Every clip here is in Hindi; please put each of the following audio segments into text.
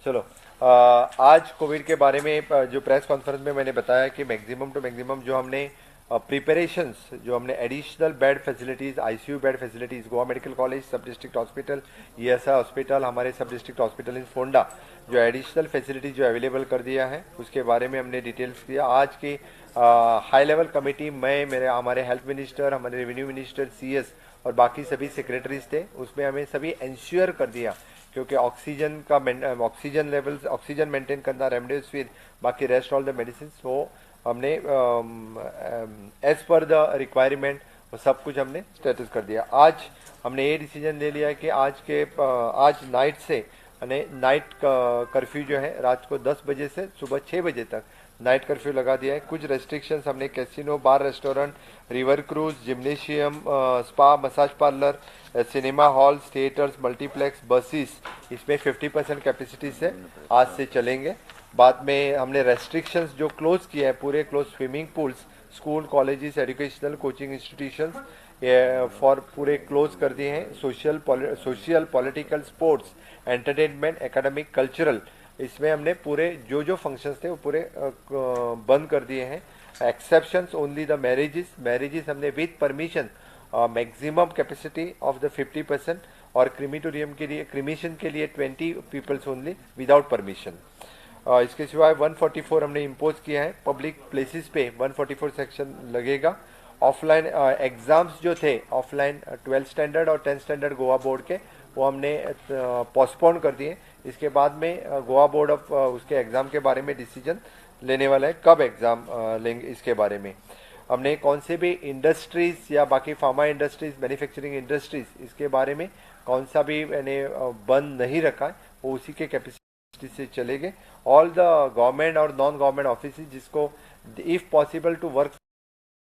चलो आज कोविड के बारे में जो प्रेस कॉन्फ्रेंस में मैंने बताया कि मैक्सिमम टू मैक्सिमम जो हमने प्रिपरेशंस जो हमने additional bed facilities ICU bed facilities Goa medical college सब डिस्ट्रिक्ट हॉस्पिटल ईएसआई हॉस्पिटल हमारे सब डिस्ट्रिक्ट हॉस्पिटल इन फोंडा जो एडिशनल फैसिलिटीज़ जो अवेलेबल कर दिया है उसके बारे में हमने डिटेल्स दिया। आज की हाई लेवल कमेटी में मेरे हमारे हेल्थ मिनिस्टर हमारे रेवेन्यू मिनिस्टर सीएस और बाकी सभी सेक्रेटरीज थे, उसमें हमें सभी इंश्योर कर दिया क्योंकि ऑक्सीजन का ऑक्सीजन लेवल्स ऑक्सीजन मेंटेन करना रेमडेसिविर बाकी रेस्ट ऑल द मेडिसिन वो हमने एज पर द रिक्वायरमेंट वो सब कुछ हमने स्टेटस कर दिया। आज हमने ये डिसीजन ले लिया कि आज नाइट से यानी नाइट कर्फ्यू जो है रात को 10 बजे से सुबह 6 बजे तक नाइट कर्फ्यू लगा दिया है। कुछ रेस्ट्रिक्शंस हमने casino bar restaurant river cruise gymnasium spa massage parlour cinema halls theatres multiplex buses इसमें 50% कैपेसिटी से आज से चलेंगे। बाद में हमने रेस्ट्रिक्शंस जो क्लोज किया है पूरे close swimming pools school colleges educational coaching institutions for पूरे क्लोज कर दिए हैं। Social political sports entertainment academic cultural इसमें हमने पूरे जो फंक्शंस थे वो पूरे बंद कर दिए हैं। एक्सेप्शंस ओनली द मैरिजेस हमने with permission maximum capacity of the 50% और क्रीमेटोरियम के लिए क्रीमेशन के लिए 20 पीपल्स ओनली विदाउट परमिशन। इसके सिवाय 144 हमने इम्पोज किया है। पब्लिक प्लेसेस पे 144 सेक्शन लगेगा। ऑफलाइन एग्जाम्स जो थे ऑफलाइन 12 स्टैंडर्ड और 10 स्टैंडर्ड गोवा बोर्ड के वो हमने पोस्टपोन कर दिए। इसके बाद में गोवा बोर्ड ऑफ उसके एग्ज़ाम के बारे में डिसीजन लेने वाला है कब एग्ज़ाम लेंगे। इसके बारे में हमने कौन से भी इंडस्ट्रीज़ या बाकी फार्मा इंडस्ट्रीज़ मैन्युफैक्चरिंग इंडस्ट्रीज़ इसके बारे में कौन सा भी मैंने बंद नहीं रखा है वो उसी के कैपेसिटी से चलेंगे। ऑल द गवर्नमेंट और नॉन गवर्नमेंट ऑफिस जिसको if possible to work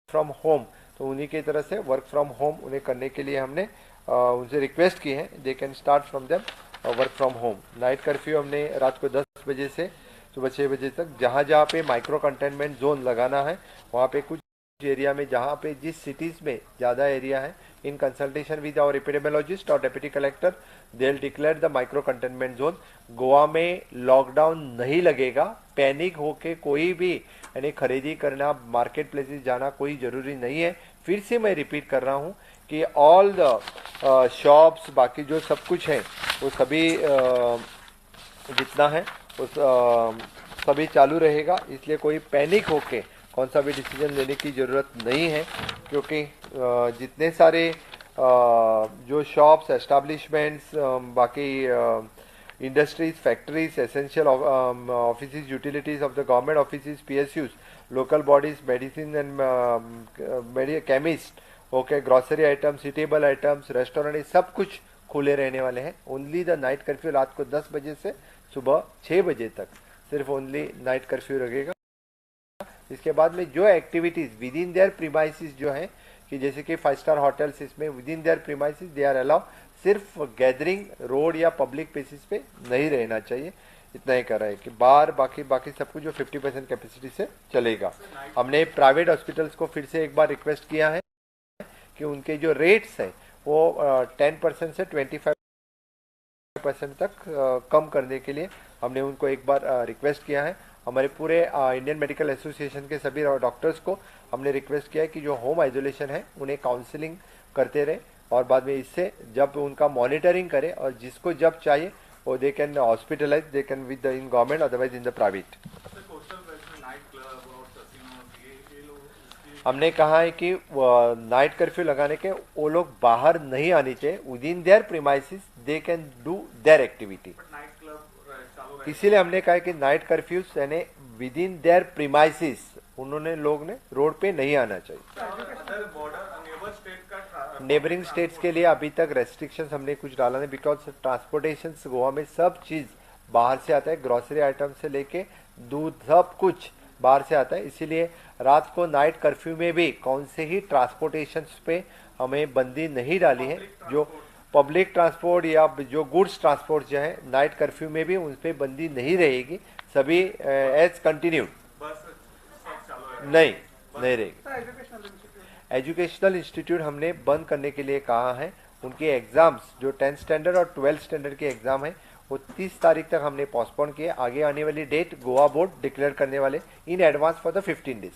from home तो उन्हीं की तरह से वर्क फ्रॉम होम उन्हें करने के लिए हमने उनसे रिक्वेस्ट की है they can start from them work from home. Night curfew हमने रात को 10 बजे से सुबह 6 बजे तक जहाँ जहाँ पे माइक्रो कंटेनमेंट जोन लगाना है वहाँ पे कुछ एरिया में जहाँ पे जिस सिटीज़ में ज़्यादा एरिया है in consultation with our epidemiologist और deputy collector they will declare the micro containment zone. Goa में लॉकडाउन नहीं लगेगा। पैनिक होके कोई भी यानी खरीदी करना मार्केट प्लेसेस जाना कोई ज़रूरी नहीं है। फिर से मैं रिपीट कर रहा हूँ कि ऑल द शॉप्स बाकी जो सब कुछ है वो सभी जितना है उस सभी चालू रहेगा। इसलिए कोई पैनिक होके कौन सा भी डिसीजन लेने की ज़रूरत नहीं है क्योंकि जितने सारे जो शॉप्स एस्टैब्लिशमेंट्स बाकी industries factories essential office utilities of the government office PSUs local bodies medicine and chemist okay grocery items eatable items restaurant ये सब कुछ खुले रहने वाले हैं। ओनली द नाइट कर्फ्यू रात को 10 बजे से सुबह 6 बजे तक सिर्फ ओनली नाइट कर्फ्यू रहेगा। इसके बाद में जो activities within their premises जो है कि जैसे कि 5 स्टार होटल्स इसमें within their premises they are allow सिर्फ गैदरिंग रोड या पब्लिक प्लेसेस पे नहीं रहना चाहिए। इतना ही कर रहा है कि बार बाकी सब कुछ जो 50% कैपेसिटी से चलेगा। हमने प्राइवेट हॉस्पिटल्स को फिर से एक बार रिक्वेस्ट किया है कि उनके जो रेट्स हैं वो 10% से 25% तक कम करने के लिए हमने उनको एक बार रिक्वेस्ट किया है। हमारे पूरे इंडियन मेडिकल एसोसिएशन के सभी डॉक्टर्स को हमने रिक्वेस्ट किया है कि जो होम आइसोलेशन है उन्हें काउंसलिंग करते रहे और बाद में इससे जब उनका मॉनिटरिंग करें और जिसको जब चाहिए वो they can hospitalise they can within government otherwise in the private. हमने कहा है कि नाइट कर्फ्यू लगाने के वो लोग बाहर नहीं आने चाहिए। With in their premises they can do their activity. इसीलिए हमने कहा कि नाइट कर्फ्यू यानी विद इन देयर प्रीमाइसिस उन्होंने लोग ने रोड पे नहीं आना चाहिए। नेबरिंग स्टेट्स के लिए अभी तक रेस्ट्रिक्शंस हमने कुछ डाला नहीं बिकॉज ट्रांसपोर्टेशन गोवा में सब चीज़ बाहर से आता है। ग्रोसरी आइटम से लेके दूध सब कुछ बाहर से आता है। इसीलिए रात को नाइट कर्फ्यू में भी कौन से ही ट्रांसपोर्टेशन पे हमें बंदी नहीं डाली है। जो पब्लिक ट्रांसपोर्ट या जो गुड्स ट्रांसपोर्ट जो है नाइट कर्फ्यू में भी उन पर बंदी नहीं रहेगी। सभी एज कंटिन्यूड नहीं रहेगी। एजुकेशनल इंस्टीट्यूट हमने बंद करने के लिए कहा है। उनके एग्जाम्स जो 10 स्टैंडर्ड और 12 स्टैंडर्ड के एग्जाम है वो 30 तारीख तक हमने पोस्टपोन किए। आगे आने वाली डेट गोवा बोर्ड डिक्लेयर करने वाले in advance for the 15 days.